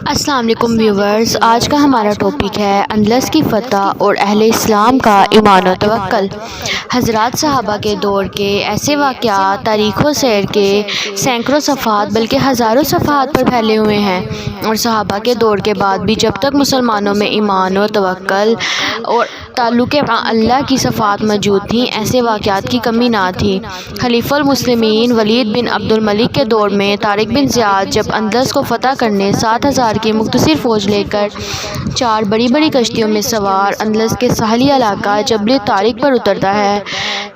السلام علیکم ویورز، آج کا ہمارا ٹاپک ہے اندلس کی فتح اور اہل اسلام کا ایمان و توکل۔ حضرات صحابہ کے دور کے ایسے واقعات تاریخ و سیر کے سینکڑوں صفحات بلکہ ہزاروں صفحات پر پھیلے ہوئے ہیں، اور صحابہ کے دور کے بعد بھی جب تک مسلمانوں میں ایمان و توکل اور تعلق مع اللہ کی صفات موجود تھیں، ایسے واقعات کی کمی نہ تھی۔ خلیفہ المسلمین ولید بن عبد الملک کے دور میں طارق بن زیاد جب اندلس کو فتح کرنے 7,000 کی مختصر فوج لے کر 4 بڑی بڑی کشتیوں میں سوار اندلس کے ساحلی علاقہ جبل طارق پر اترتا ہے،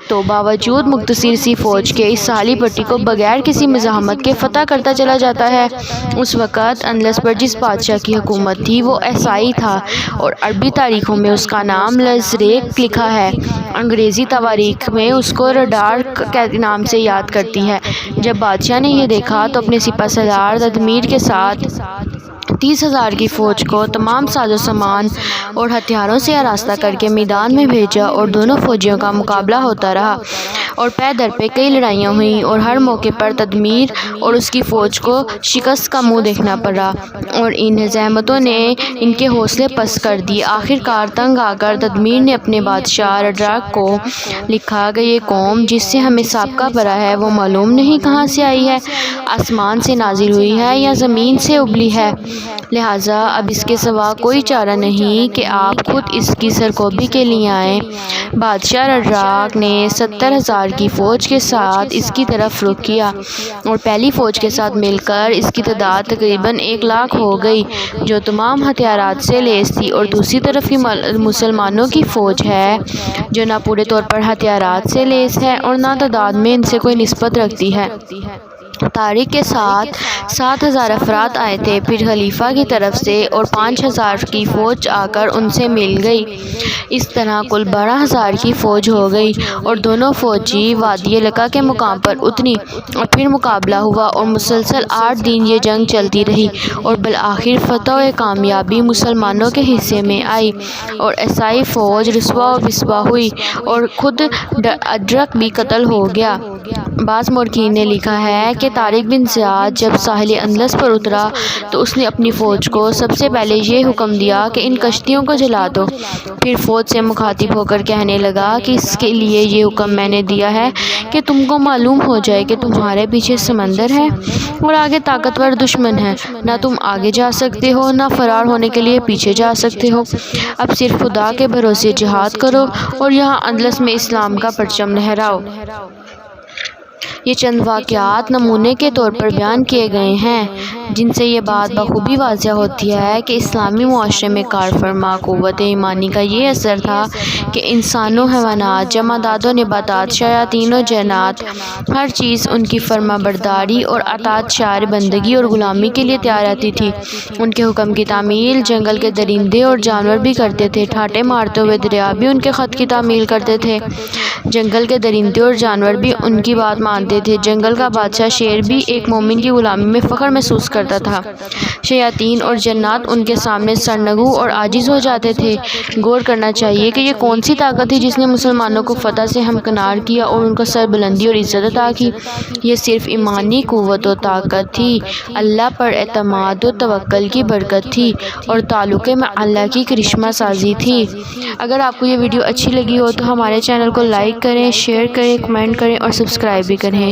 تو باوجود مختصر سی فوج کے اس ساحلی پٹی کو بغیر کسی مزاحمت کے فتح کرتا چلا جاتا ہے۔ اس وقت اندلس پر جس بادشاہ کی حکومت تھی وہ عیسائی تھا، اور عربی تاریخوں میں اس کا نام لزریک لکھا ہے، انگریزی تواریخ میں اس کو رڈارک کے نام سے یاد کرتی ہے۔ جب بادشاہ نے یہ دیکھا تو اپنے سپہ سالار تدمیر کے ساتھ 30,000 کی فوج کو تمام ساز و سامان اور ہتھیاروں سے آراستہ کر کے میدان میں بھیجا، اور دونوں فوجیوں کا مقابلہ ہوتا رہا، اور پے در پہ کئی لڑائیاں ہوئیں، اور ہر موقع پر تدمیر اور اس کی فوج کو شکست کا منہ دیکھنا پڑا، اور ان ہزیمتوں نے ان کے حوصلے پست کر دیے۔ آخر کار تنگ آ کر تدمیر نے اپنے بادشاہ رڈارک کو لکھا کہ یہ قوم جس سے ہمیں سابقہ پڑا ہے وہ معلوم نہیں کہاں سے آئی ہے، آسمان سے نازل ہوئی ہے یا زمین سے ابلی ہے، لہٰذا اب اس کے سوا کوئی چارہ نہیں کہ آپ خود اس کی سرکوبی کے لیے آئیں۔ بادشاہ رڈارک نے 70,000 کی فوج کے ساتھ اس کی طرف رخ کیا، اور پہلی فوج کے ساتھ مل کر اس کی تعداد تقریباً 1,00,000 ہو گئی، جو تمام ہتھیارات سے لیس تھی، اور دوسری طرف کی مسلمانوں کی فوج ہے جو نہ پورے طور پر ہتھیارات سے لیس ہے اور نہ تعداد میں ان سے کوئی نسبت رکھتی ہے۔ طارق کے ساتھ 7,000 افراد آئے تھے، پھر خلیفہ کی طرف سے اور 5,000 کی فوج آ کر ان سے مل گئی، اس طرح کل 12,000 کی فوج ہو گئی، اور دونوں فوجی وادی لقا کے مقام پر اتری، اور پھر مقابلہ ہوا، اور مسلسل 8 دن یہ جنگ چلتی رہی، اور بالآخر فتح و کامیابی مسلمانوں کے حصے میں آئی، اور عیسائی فوج رسوا و بسوا ہوئی، اور خود رڈارک بھی قتل ہو گیا۔ بعض مورخین نے لکھا ہے کہ طارق بن زیاد جب ساحل اندلس پر اترا تو اس نے اپنی فوج کو سب سے پہلے یہ حکم دیا کہ ان کشتیوں کو جلا دو، پھر فوج سے مخاطب ہو کر کہنے لگا کہ اس کے لیے یہ حکم میں نے دیا ہے کہ تم کو معلوم ہو جائے کہ تمہارے پیچھے سمندر ہے اور آگے طاقتور دشمن ہے، نہ تم آگے جا سکتے ہو نہ فرار ہونے کے لیے پیچھے جا سکتے ہو، اب صرف خدا کے بھروسے جہاد کرو اور یہاں اندلس میں اسلام کا پرچم لہراؤ۔ یہ چند واقعات نمونے کے طور پر بیان کیے گئے ہیں، جن سے یہ بات بخوبی واضح ہوتی ہے کہ اسلامی معاشرے میں کار فرما قوت ایمانی کا یہ اثر تھا کہ انسان و حیوانات، جمادات و نباتات، شیاطین و جنات، ہر چیز ان کی فرما برداری اور اطاعت شعار بندگی اور غلامی کے لیے تیار رہتی تھی۔ ان کے حکم کی تعمیل جنگل کے درندے اور جانور بھی کرتے تھے، ٹھاٹے مارتے ہوئے دریا بھی ان کے خط کی تعمیل کرتے تھے، جنگل کے درندے اور جانور بھی ان کی بات مانتے تھے، جنگل کا بادشاہ شیر بھی ایک مومن کی غلامی میں فخر محسوس کرتا تھا، شیاطین اور جنات ان کے سامنے سرنگو اور عاجز ہو جاتے تھے۔ غور کرنا چاہیے کہ یہ کون سی طاقت تھی جس نے مسلمانوں کو فتح سے ہمکنار کیا اور ان کو سربلندی اور عزت عطا کی؟ یہ صرف ایمانی قوت و طاقت تھی، اللہ پر اعتماد و توکل کی برکت تھی، اور تعلق مع اللہ کی کرشمہ سازی تھی۔ اگر آپ کو یہ ویڈیو اچھی لگی ہو تو ہمارے چینل کو لائک کریں، شیئر کریں، کمنٹ کریں اور سبسکرائب بھی کریں۔